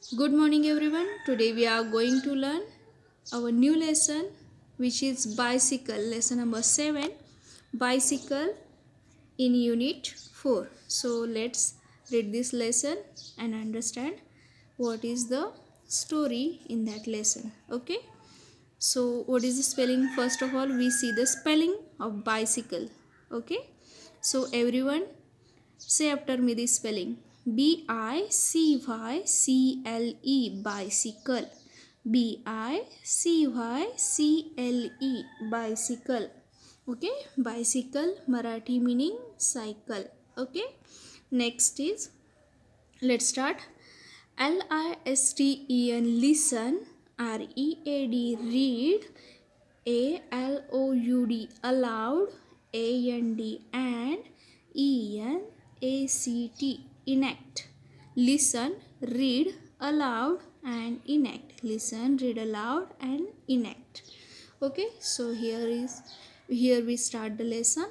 Good morning, everyone. Today we are going to learn our new lesson, which is bicycle, lesson number 7, bicycle in unit 4. So, let's read this lesson and understand what is the story in that lesson. Okay, so what is the spelling? First of all, we see the spelling of bicycle. Okay, so everyone say after me this spelling. Bicycle. Bicycle. Bicycle. Bicycle. Okay. Bicycle Marathi meaning cycle. Okay. Next is, let's start. Listen, listen. Read, read. Aloud, allowed. And enact, enact. Listen, read aloud and enact. Listen, read aloud and enact. Okay, so here we start the lesson.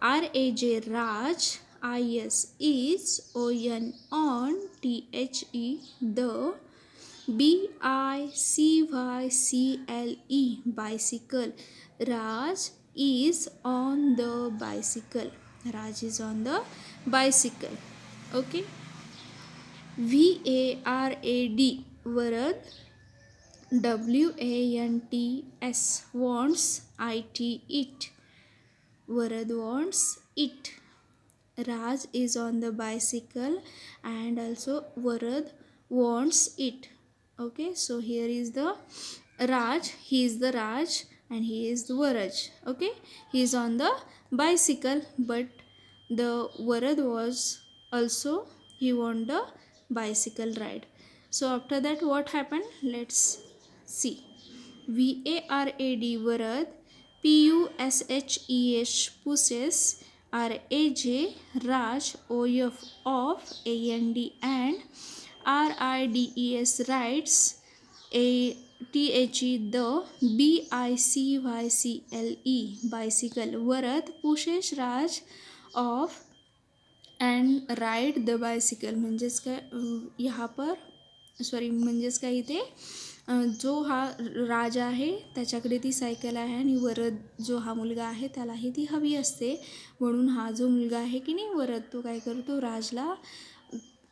Raj, Raj. Is on the. Bicycle, bicycle. Raj is on the bicycle. Raj is on the bicycle. Okay. Varad, Varad. Wants, wants. It. Varad wants it. Raj is on the bicycle and also Varad wants it. Okay, so here is the Raj, he is the Raj and he is the Varaj. Okay, he is on the bicycle, but the Varad was also, he want the bicycle ride. So after that what happened? Let's see. Varad, Varad. Pushes. Raj, Raj. And rides. The. Bicycle. Varad pushes Raj off and ride the bicycle. म्हणजेच काय यहाँ पर sorry म्हणजेच काय इथे जो हा राज आहे त्याच्याकडे ती सायकल आहे आणि वरद जो हा मुलगा आहे त्यालाही ती हवी असते. म्हणून हा जो मुलगा आहे की नाही वरद, तो काय करतो, राजला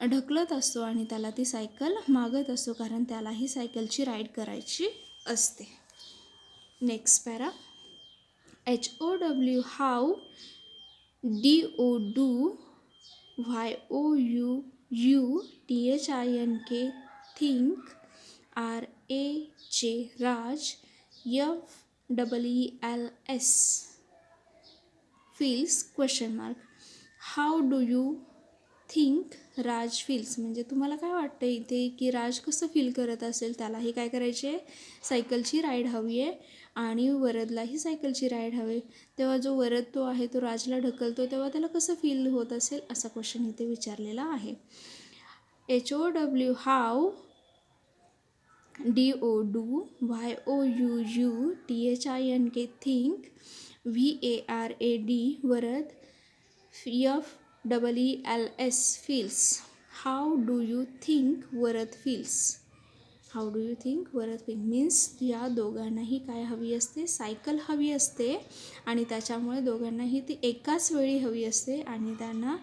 ढकलत असतो आणि त्याला ती सायकल मागत असतो, कारण त्यालाही सायकलची राईड करायची असते. Next para. HOW, how. DO, YOUTHINK, think. RAJ, Raj. FEELS, feels, question mark. How do you think Raj feels? म्हणजे तुम्हाला काय वाटतं इथे की राज कसं फील करत असेल? त्यालाही काय करायचे आहे, सायकलची राईड हवी आहे आणि वरदलाही सायकलची राईड हवी. तेव्हा जो वरद तो आहे तो राजला ढकलतो तेव्हा त्याला कसं फील होत असेल असा क्वेश्चन इथे विचारलेला आहे. HOW, how. DO, YOUTHINK, think. VARAD, Varad. FEELS, feels. How do you think Varad feels? How do you think Varad feels? Means या दोघांनाही काय हवी असते, सायकल हवी असते आणि त्याच्यामुळे दोघांनाही ती एकाच वेळी हवी असते आणि त्यांना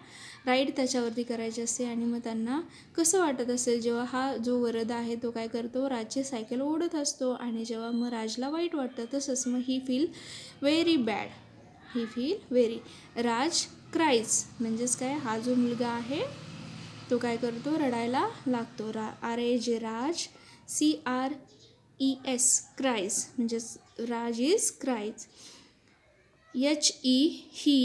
राईड त्याच्यावरती करायची असते. आणि मग त्यांना कसं वाटत असेल जेव्हा हा जो वरद आहे तो काय करतो, राजची सायकल ओढत असतो आणि जेव्हा मग राजला वाईट वाटतं तसंच मग ही फील व्हेरी बॅड. ही फील व्हेरी. राज क्राईज म्हणजेच काय, हा जो मुलगा आहे तो काय करतो, रडायला लागतो. RAJ, राज. CRES, क्राईज म्हणजेच Raj is cries. HE, he.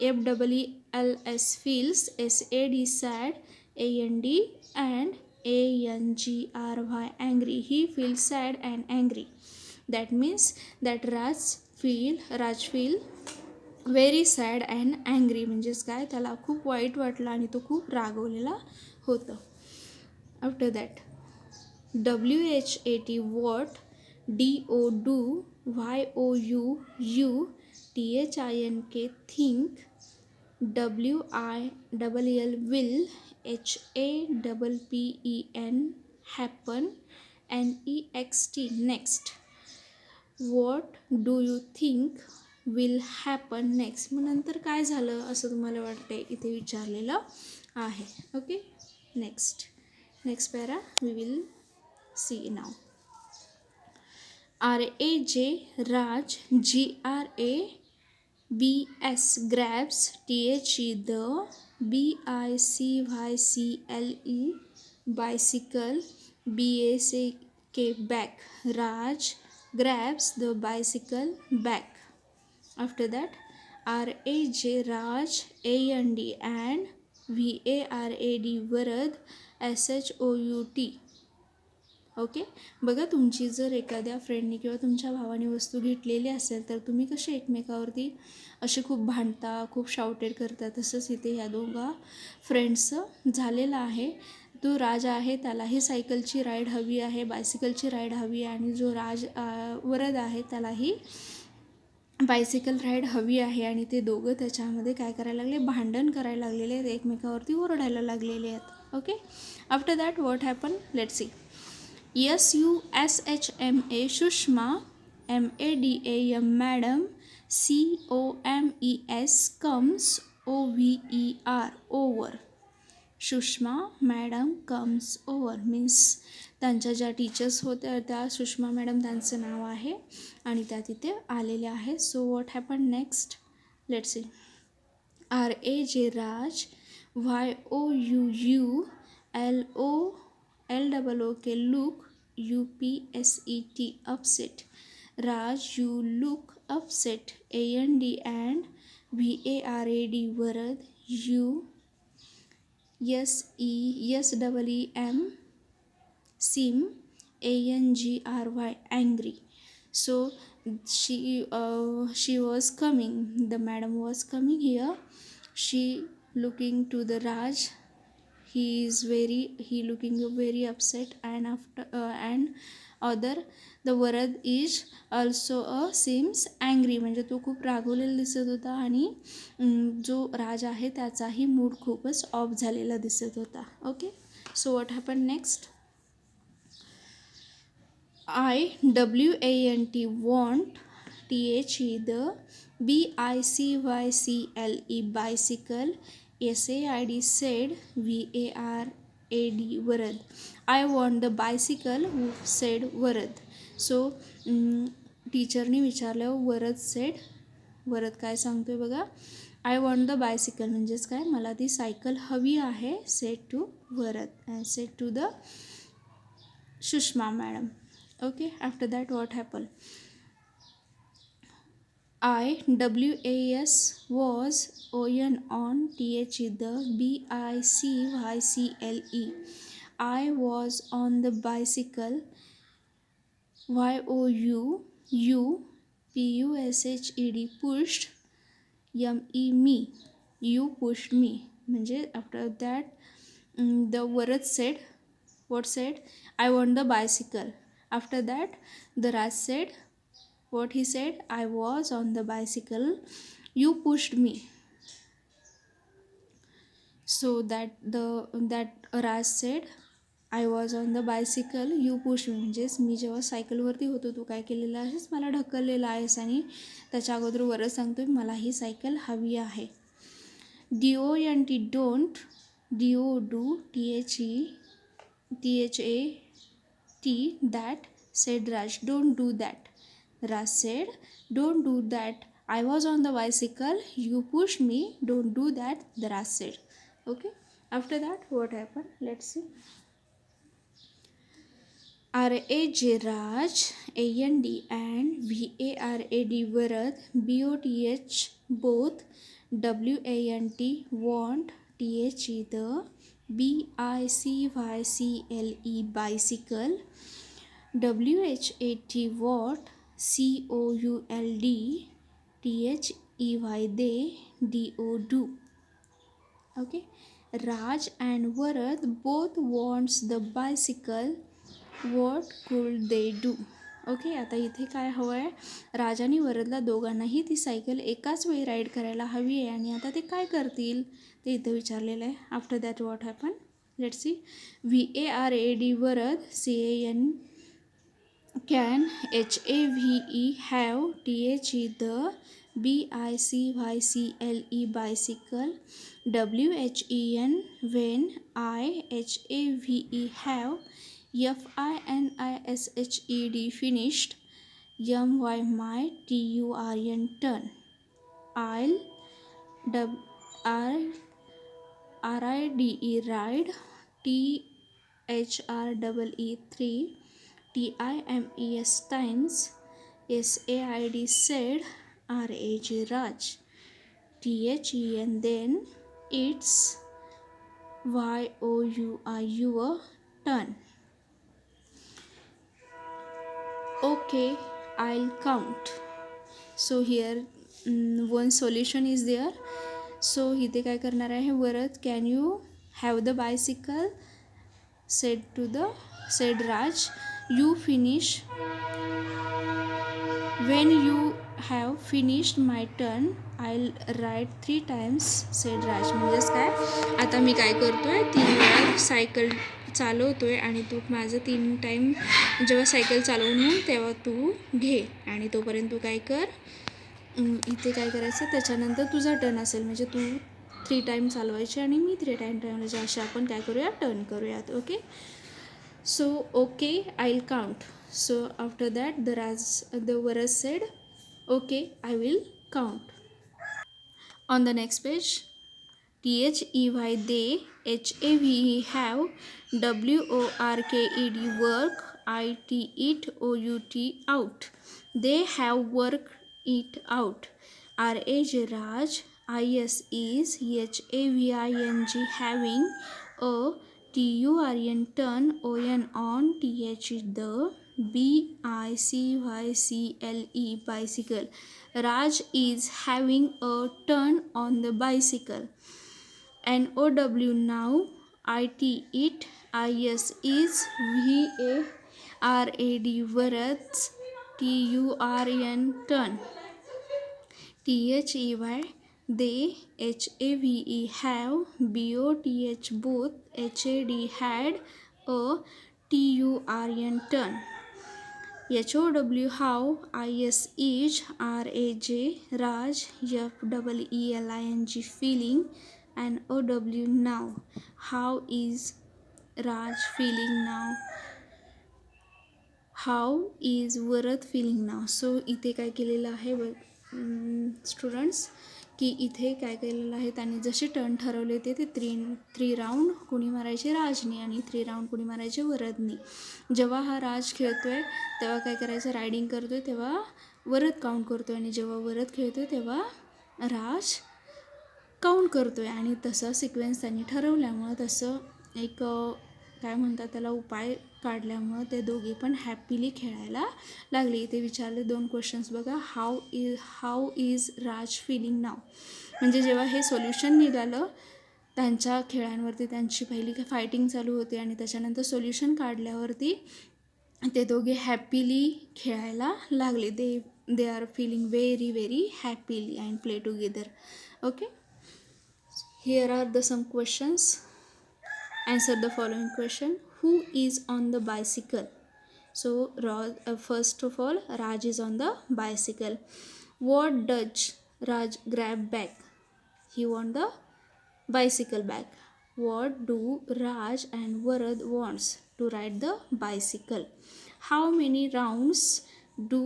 FEELS, feels. SAD, sad. and ANGRY, angry. He feels sad and angry. That means that Raj feel very sad and angry. म्हणजेच काय, त्याला खूप वाईट वाटलं आणि तो खूप रागवलेला होतं. After that WHAT, what. DO, YOUTHINK, think. WILL, will. HAPPEN, happen. NEXT, next. What do you think will happen next? मग नंतर काय झालं असं तुम्हाला वाटतंय इथे विचारलेलं आहे. Okay, next para we will see नाव. RAJ, Raj, GRABS, grabs, THE, the, BICYCLE, bicycle, BACK, back. Raj grabs the bicycle back. After that, RAJ, Raj, AND, and VARAD, Varad, SHOUT. Okay, बघा तुमची जर एखाद्या फ्रेंडने किंवा तुमच्या भावाने वस्तू घेतलेली असेल तर तुम्ही कसे एकमेकावरती असे खूप भांडता, खूप शाउटेड करता. तसंच इथे ह्या दोघा फ्रेंड्सचं झालेलं आहे. तो राज आहे त्यालाही सायकलची राईड हवी आहे, बायसिकलची राईड हवी आहे, आणि जो वरद आहे त्यालाही बायसिकल राईड हवी आहे. आणि ते दोघं त्याच्यामध्ये काय करायला लागले, भांडण करायला लागलेले आहेत, एकमेकावरती ओरडायला लागलेले आहेत. Okay, after that what happen, let's see. SUSHMA, Shushma. MADAM, madam. COMES, comes. OVER, over. Sushma madam comes over means त्यांच्या ज्या टीचर्स होत्या त्या सुषमा मॅडम त्यांचं नाव आहे आणि त्या तिथे आलेल्या आहेत. So what happen next, let's see. RAJ, Raj. YOUU, LOOK, look. UPSET, upset. Raj, you look upset. AND, and VARAD, Varad. SEM, sim. ANGRY, angry. So she was coming, the madam was coming here. She looking to the Raj, he looking very upset, and after and other the Varad is also seems angry, म्हणजे तो खूप रागवलेला दिसत होता आणि जो राज आहे त्याचाही mood खूपच ऑफ झालेला दिसत होता. Okay, so what happen next. IWANT, want. THE, the. BICYCLE, bicycle. SAID, said. VARAD, Varad. I want the bicycle, said Varad. So टीचरनी विचारल्यावर वरद सेड, वरद काय सांगतोय बघा, आय वॉन्ट द बायसिकल म्हणजेच काय, मला ती सायकल हवी आहे. Said to Varad and said to the Sushma madam. Okay, after that what happen. IWAS, was. on. THE, the. BICYCLE, I was on the bicycle. YOUU, PUSHED, pushed. me, you pushed me. म्हणजे after that the Varad sed, what said, I want the bicycle. After that the Raj said, what he said, I was on the bicycle, you pushed me. So that Raj said, I was on the bicycle, you pushed me, म्हणजेच मी जेव्हा सायकलवरती होतो तू काय केलेलं आहेस, मला ढकललेलं आहेस. आणि त्याच्या अगोदर वरच सांगतोय मला ही सायकल हवी आहे. DONT, don't. DO, THAT, that. Said Raj, don't do that. Raj said, don't do that, I was on the bicycle, you pushed me, don't do that, the Raj said. Okay, after that what happened, let's see. RAJ, Raj. AND, and VARAD, Varad. BOTH, both. WANT, want. THE, the. BICYCLE, bicycle. WHAT, what. COULD, THEY, they. DO, do. Okay, Raj and Varad both wants the bicycle. What could they do? Okay. आता इथे काय हवं आहे, राज आणि वरदला दोघांनाही ती cycle एकाच वेळी राईड करायला हवी आहे. आणि आता ते काय करतील ते इथं विचारलेलं आहे. After that what happen, let's see. VARAD Varad, CAN can, HAVE have, THE the, BICYCLE bicycle, WHEN when, IHAVE have, FINISHED finished, MY TURN turn, I'll RIDE ride, THREE 3, TIMES times, SAID said, RAG Raj, THEN then, it's YOUR your turn. Okay, I'll count. So here one solution is there. So इथे काय करणार आहे Varad, can you have the bicycle, said Raj, you finish when you have finished my turn, I'll ride 3 times, said Raj. म्हणजेच काय, आता मी काय करतोय, 3 वेळा सायकल चालवतोय आणि तू माझं 3 टाईम जेव्हा सायकल चालवून होईल तेव्हा तू घे आणि तोपर्यंत तू काय कर, इथे काय करायचं, त्याच्यानंतर तुझा टर्न असेल म्हणजे तू 3 टाईम चालवायचे आणि मी 3 टाईम चालवायचे, असे आपण काय करूया, टर्न करूयात. Okay. So okay, I'll count. So after that the Varas said, okay, I will count. On the next page, THEY they, HAVE have, WORKED work, IT OUT out. They have worked it out. RAJ Raj, IS is, HAVING having, a TURN turn, ON on, TH the, BICYCLE bicycle. Raj is having a turn on the bicycle. NOW now, IT it, IS is, VARAD Varad's, TURN turn. THEY they, HAVE have, BOTH both, HAD had, a TURN turn. HOW how, IS is, RAJ Raj, FEELING feeling, and OW now. How is Raj feeling now? How is Varad feeling now? So इथे काय केलेलं आहे students, की इथे काय केलेलं आहे, त्यांनी जसे टर्न ठरवले ते 3 राऊंड कुणी मारायचे, राजनी, आणि 3 राऊंड कुणी मारायचे, वरदनी. जेव्हा हा राज खेळतोय तेव्हा काय करायचं, रायडिंग करतोय तेव्हा वरद काउंट करतोय, आणि जेव्हा वरद खेळतोय तेव्हा राज काउंट करतोय. आणि तसं सिक्वेन्स त्यांनी ठरवल्यामुळं, तसं एक काय म्हणतात त्याला, उपाय काढल्यामुळं ते दोघे पण हॅपीली खेळायला लागले. इथे विचारले 2 क्वेश्चन्स बघा. हाऊ इज राज फिलिंग नाव, म्हणजे जेव्हा हे सोल्युशन निघालं त्यांच्या खेळांवरती, त्यांची पहिली फायटिंग चालू होती आणि त्याच्यानंतर सोल्युशन काढल्यावरती ते दोघे हॅपीली खेळायला लागले. They are feeling very very happily and play together. Okay. Here are the some questions. Answer the following question. Who is on the bicycle? So first of all, Raj is on the bicycle. What does Raj grab back? He want the bicycle back. What do Raj and Varad wants? To ride the bicycle. How many rounds do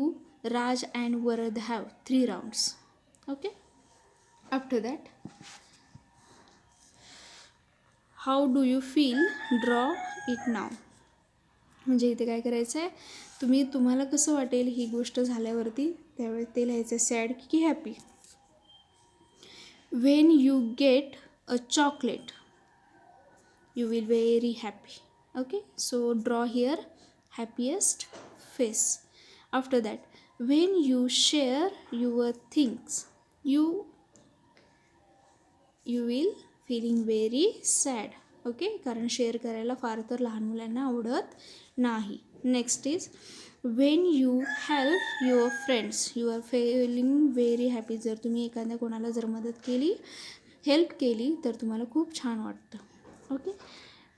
Raj and Varad have? 3 rounds. Okay. After that, how do you feel, draw it नाव. म्हणजे इथे काय करायचं आहे, तुम्हाला कसं वाटेल ही गोष्ट झाल्यावरती त्यावेळेस ते लिहायचं, सॅड की happy. When you get a chocolate you will very happy. Okay. So draw here happiest face. After that, when you share your things you will feeling very sad. Okay. कारण शेअर करायला फार तर लहान मुलांना आवडत नाही. Next is when you help your friends you are feeling very happy. जर तुम्ही एखाद्या कोणाला जर मदत केली, हेल्प केली, तर तुम्हाला खूप छान वाटतं. Okay.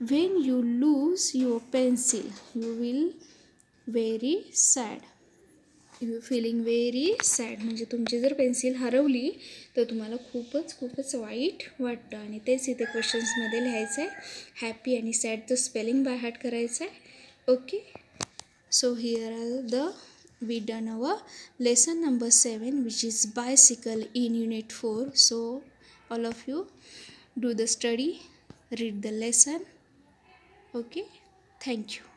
When you lose your pencil you will very sad. You feeling very sad म्हणजे तुमची जर पेन्सिल हरवली तर तुम्हाला खूपच वाईट वाटतं. आणि तेच इथे क्वेश्चन्समध्ये लिहायचं आहे. हॅपी आणि सॅडचं स्पेलिंग बाय हार्ट करायचं आहे. Okay. So here are we done our lesson number 7, which is bicycle in unit 4. So all of you do the study, read the lesson. Okay, thank you.